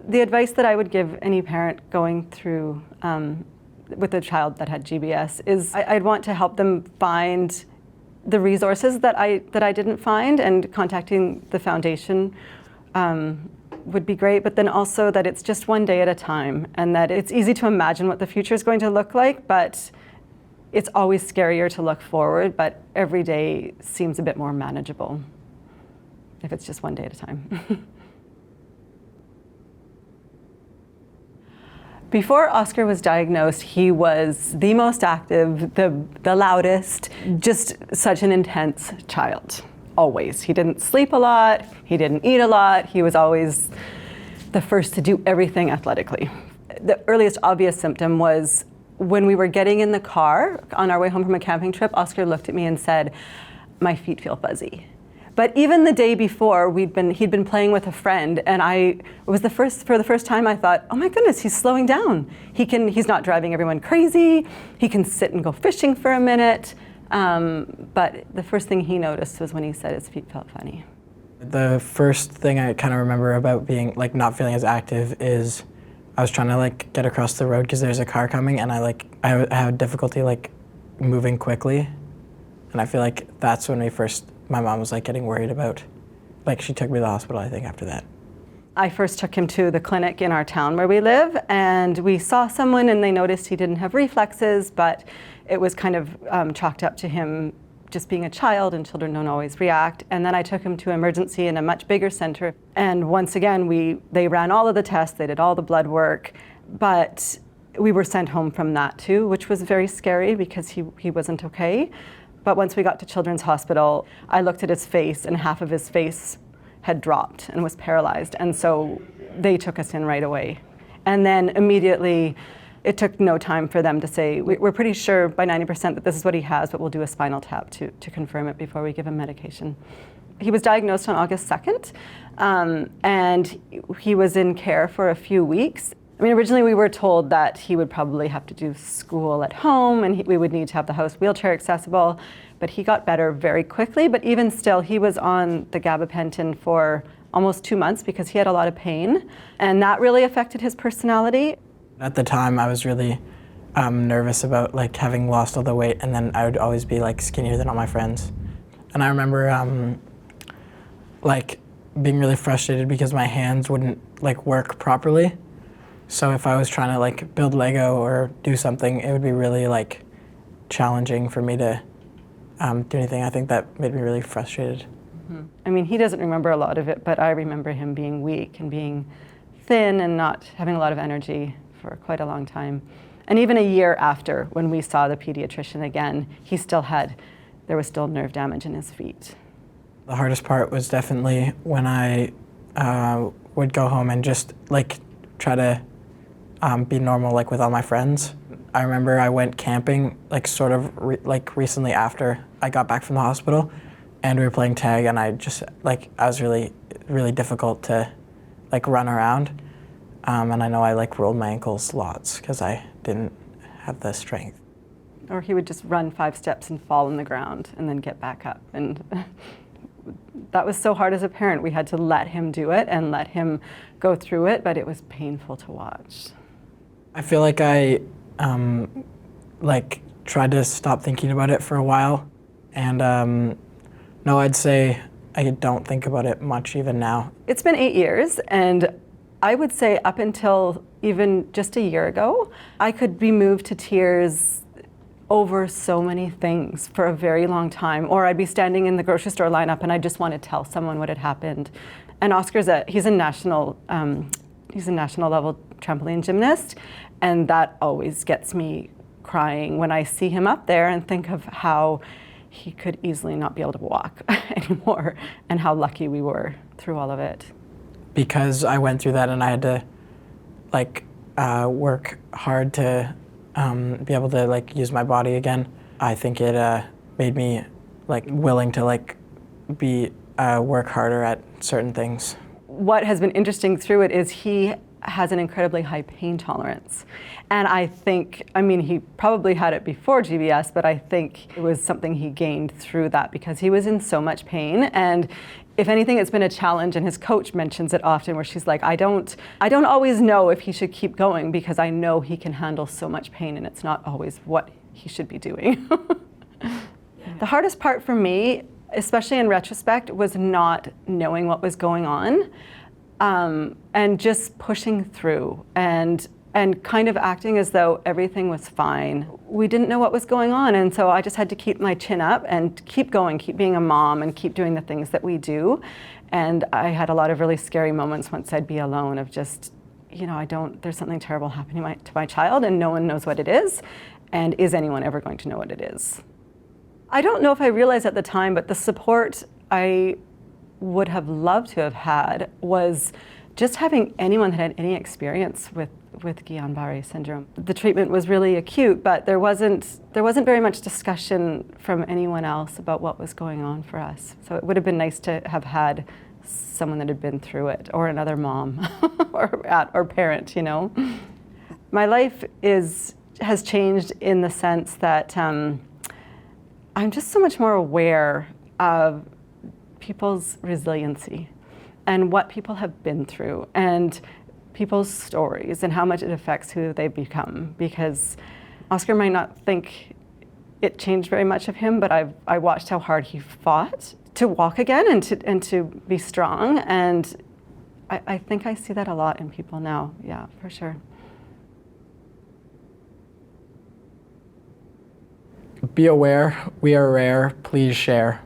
The advice that I would give any parent going through with a child that had GBS is I'd want to help them find the resources that I didn't find, and contacting the foundation would be great, but then also that it's just one day at a time, and that it's easy to imagine what the future is going to look like, but it's always scarier to look forward, but every day seems a bit more manageable if it's just one day at a time. Before Oscar was diagnosed, he was the most active, the loudest, just such an intense child, always. He didn't sleep a lot, he didn't eat a lot, he was always the first to do everything athletically. The earliest obvious symptom was when we were getting in the car on our way home from a camping trip, Oscar looked at me and said, "My feet feel fuzzy." But even the day before, he'd been playing with a friend, and for the first time I thought, oh my goodness, he's slowing down. He's not driving everyone crazy. He can sit and go fishing for a minute. But the first thing he noticed was when he said his feet felt funny. The first thing I kind of remember about being not feeling as active is I was trying to get across the road because there's a car coming, and I had difficulty moving quickly, and I feel like that's when my mom was getting worried about, she took me to the hospital, I think, after that. I first took him to the clinic in our town where we live, and we saw someone and they noticed he didn't have reflexes, but it was kind of chalked up to him just being a child, and children don't always react. And then I took him to emergency in a much bigger center, and once again they ran all of the tests, they did all the blood work, but we were sent home from that too, which was very scary because he wasn't okay. But once we got to Children's Hospital, I looked at his face, and half of his face had dropped and was paralyzed. And so they took us in right away. And then immediately, it took no time for them to say, we're pretty sure by 90% that this is what he has, but we'll do a spinal tap to confirm it before we give him medication. He was diagnosed on August 2nd, and he was in care for a few weeks. I mean, originally we were told that he would probably have to do school at home, and we would need to have the house wheelchair accessible, but he got better very quickly. But even still, he was on the gabapentin for almost 2 months because he had a lot of pain, and that really affected his personality. At the time, I was really nervous about having lost all the weight, and then I would always be skinnier than all my friends. And I remember being really frustrated because my hands wouldn't work properly. So if I was trying to build Lego or do something, it would be really challenging for me to do anything. I think that made me really frustrated. Mm-hmm. I mean, he doesn't remember a lot of it, but I remember him being weak and being thin and not having a lot of energy for quite a long time. And even a year after, when we saw the pediatrician again, there was still nerve damage in his feet. The hardest part was definitely when I would go home and just try to be normal with all my friends. I remember I went camping recently after I got back from the hospital, and we were playing tag, and I was really, really difficult to run around. And I know I rolled my ankles lots because I didn't have the strength. Or he would just run 5 steps and fall on the ground and then get back up. And that was so hard as a parent. We had to let him do it and let him go through it, but it was painful to watch. I feel like I tried to stop thinking about it for a while. And no, I'd say I don't think about it much even now. It's been 8 years, and I would say up until even just a year ago, I could be moved to tears over so many things for a very long time. Or I'd be standing in the grocery store lineup and I just want to tell someone what had happened. And Oscar's he's a national level trampoline gymnast, and that always gets me crying when I see him up there and think of how he could easily not be able to walk anymore, and how lucky we were through all of it. Because I went through that and I had to work hard to be able to use my body again, I think it made me willing to be work harder at certain things. What has been interesting through it is he has an incredibly high pain tolerance. And I think, he probably had it before GBS, but I think it was something he gained through that because he was in so much pain. And if anything, it's been a challenge, and his coach mentions it often, where she's like, I don't always know if he should keep going, because I know he can handle so much pain, and it's not always what he should be doing. The hardest part for me, especially in retrospect, was not knowing what was going on, and just pushing through and kind of acting as though everything was fine. We didn't know what was going on, and so I just had to keep my chin up and keep going, keep being a mom, and keep doing the things that we do. And I had a lot of really scary moments once I'd be alone, of just, you know, there's something terrible happening to my child, and no one knows what it is, and is anyone ever going to know what it is? I don't know if I realized at the time, but the support I would have loved to have had was just having anyone that had any experience with Guillain-Barré syndrome. The treatment was really acute, but there wasn't very much discussion from anyone else about what was going on for us. So it would have been nice to have had someone that had been through it, or another mom or parent, you know. My life has changed in the sense that I'm just so much more aware of people's resiliency and what people have been through, and people's stories, and how much it affects who they become. Because Oscar might not think it changed very much of him, but I watched how hard he fought to walk again and to be strong, and I think I see that a lot in people now. Yeah, for sure. Be aware, we are rare, please share.